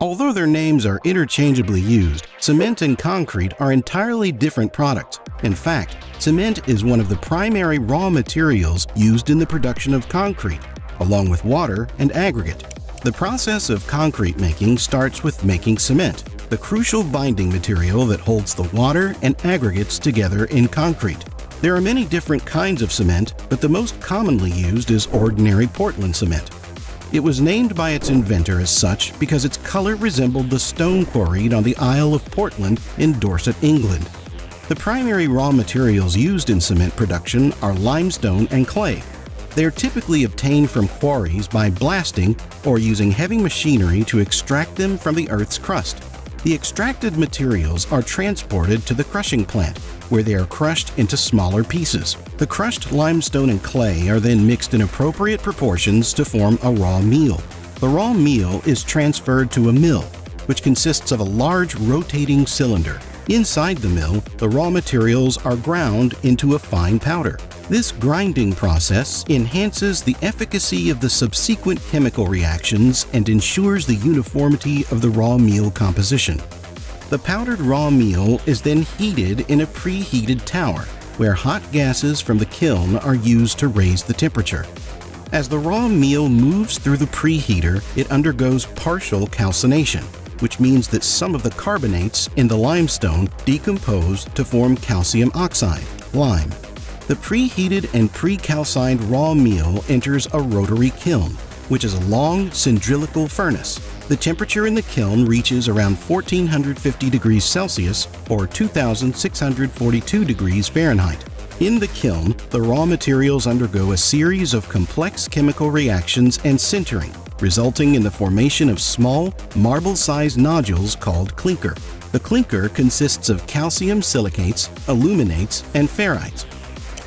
Although their names are interchangeably used, cement and concrete are entirely different products. In fact, cement is one of the primary raw materials used in the production of concrete, along with water and aggregate. The process of concrete making starts with making cement, the crucial binding material that holds the water and aggregates together in concrete. There are many different kinds of cement, but the most commonly used is ordinary Portland cement. It was named by its inventor as such because its color resembled the stone quarried on the Isle of Portland in Dorset, England. The primary raw materials used in cement production are limestone and clay. They are typically obtained from quarries by blasting or using heavy machinery to extract them from the Earth's crust. The extracted materials are transported to the crushing plant, where they are crushed into smaller pieces. The crushed limestone and clay are then mixed in appropriate proportions to form a raw meal. The raw meal is transferred to a mill, which consists of a large rotating cylinder. Inside the mill, the raw materials are ground into a fine powder. This grinding process enhances the efficacy of the subsequent chemical reactions and ensures the uniformity of the raw meal composition. The powdered raw meal is then heated in a preheated tower, where hot gases from the kiln are used to raise the temperature. As the raw meal moves through the preheater, it undergoes partial calcination, which means that some of the carbonates in the limestone decompose to form calcium oxide, lime. The preheated and pre-calcined raw meal enters a rotary kiln, which is a long cylindrical furnace. The temperature in the kiln reaches around 1450 degrees Celsius or 2642 degrees Fahrenheit. In the kiln, the raw materials undergo a series of complex chemical reactions and sintering, resulting in the formation of small, marble-sized nodules called clinker. The clinker consists of calcium silicates, aluminates, and ferrites.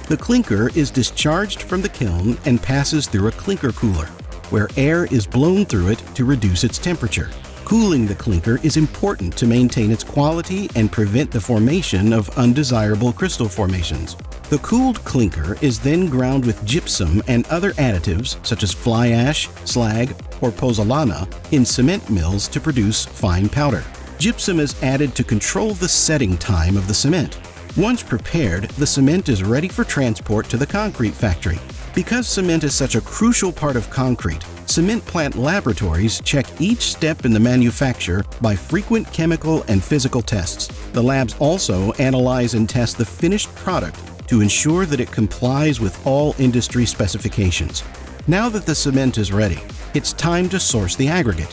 The clinker is discharged from the kiln and passes through a clinker cooler, where air is blown through it to reduce its temperature. Cooling the clinker is important to maintain its quality and prevent the formation of undesirable crystal formations. The cooled clinker is then ground with gypsum and other additives such as fly ash, slag, or pozzolana in cement mills to produce fine powder. Gypsum is added to control the setting time of the cement. Once prepared, the cement is ready for transport to the concrete factory. Because cement is such a crucial part of concrete, cement plant laboratories check each step in the manufacture by frequent chemical and physical tests. The labs also analyze and test the finished product to ensure that it complies with all industry specifications. Now that the cement is ready, it's time to source the aggregate.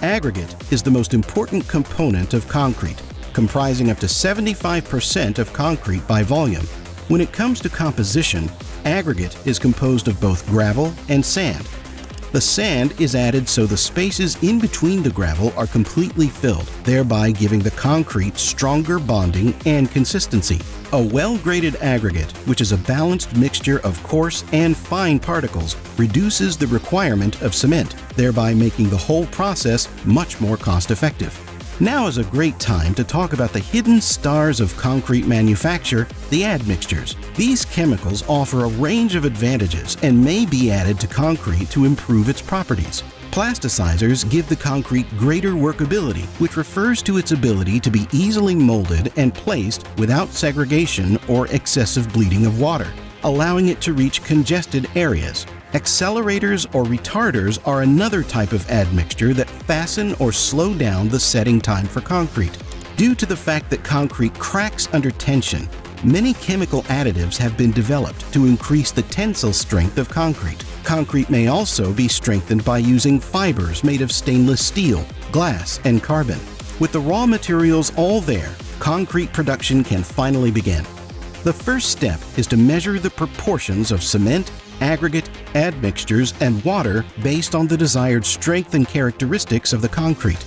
Aggregate is the most important component of concrete, comprising up to 75% of concrete by volume. When it comes to composition, aggregate is composed of both gravel and sand. The sand is added so the spaces in between the gravel are completely filled, thereby giving the concrete stronger bonding and consistency. A well-graded aggregate, which is a balanced mixture of coarse and fine particles, reduces the requirement of cement, thereby making the whole process much more cost-effective. Now is a great time to talk about the hidden stars of concrete manufacture, the admixtures. These chemicals offer a range of advantages and may be added to concrete to improve its properties. Plasticizers give the concrete greater workability, which refers to its ability to be easily molded and placed without segregation or excessive bleeding of water, allowing it to reach congested areas. Accelerators or retarders are another type of admixture that fasten or slow down the setting time for concrete. Due to the fact that concrete cracks under tension, many chemical additives have been developed to increase the tensile strength of concrete. Concrete may also be strengthened by using fibers made of stainless steel, glass, and carbon. With the raw materials all there, concrete production can finally begin. The first step is to measure the proportions of cement, aggregate, admixtures, and water based on the desired strength and characteristics of the concrete.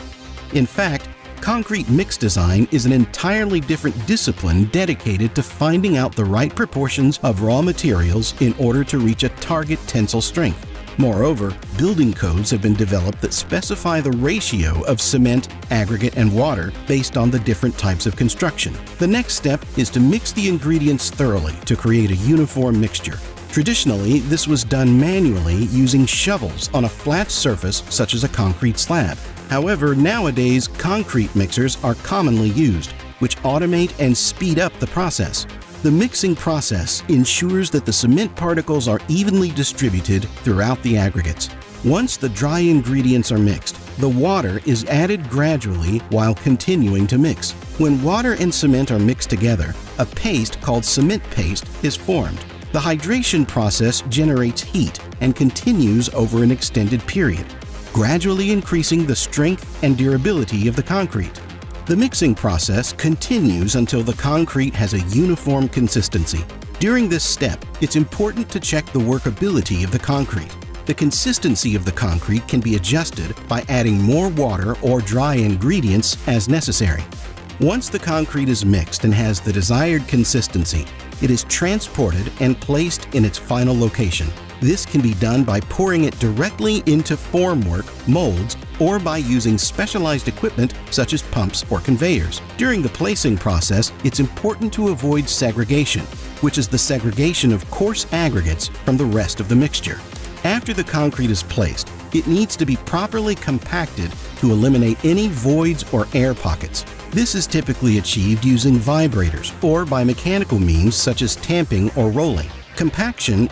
In fact, concrete mix design is an entirely different discipline dedicated to finding out the right proportions of raw materials in order to reach a target tensile strength. Moreover, building codes have been developed that specify the ratio of cement, aggregate, and water based on the different types of construction. The next step is to mix the ingredients thoroughly to create a uniform mixture. Traditionally, this was done manually using shovels on a flat surface such as a concrete slab. However, nowadays, concrete mixers are commonly used, which automate and speed up the process. The mixing process ensures that the cement particles are evenly distributed throughout the aggregates. Once the dry ingredients are mixed, the water is added gradually while continuing to mix. When water and cement are mixed together, a paste called cement paste is formed. The hydration process generates heat and continues over an extended period, gradually increasing the strength and durability of the concrete. The mixing process continues until the concrete has a uniform consistency. During this step, it's important to check the workability of the concrete. The consistency of the concrete can be adjusted by adding more water or dry ingredients as necessary. Once the concrete is mixed and has the desired consistency, it is transported and placed in its final location. This can be done by pouring it directly into formwork, molds, or by using specialized equipment such as pumps or conveyors. During the placing process, it's important to avoid segregation, which is the segregation of coarse aggregates from the rest of the mixture. After the concrete is placed, it needs to be properly compacted to eliminate any voids or air pockets. This is typically achieved using vibrators or by mechanical means such as tamping or rolling. Compaction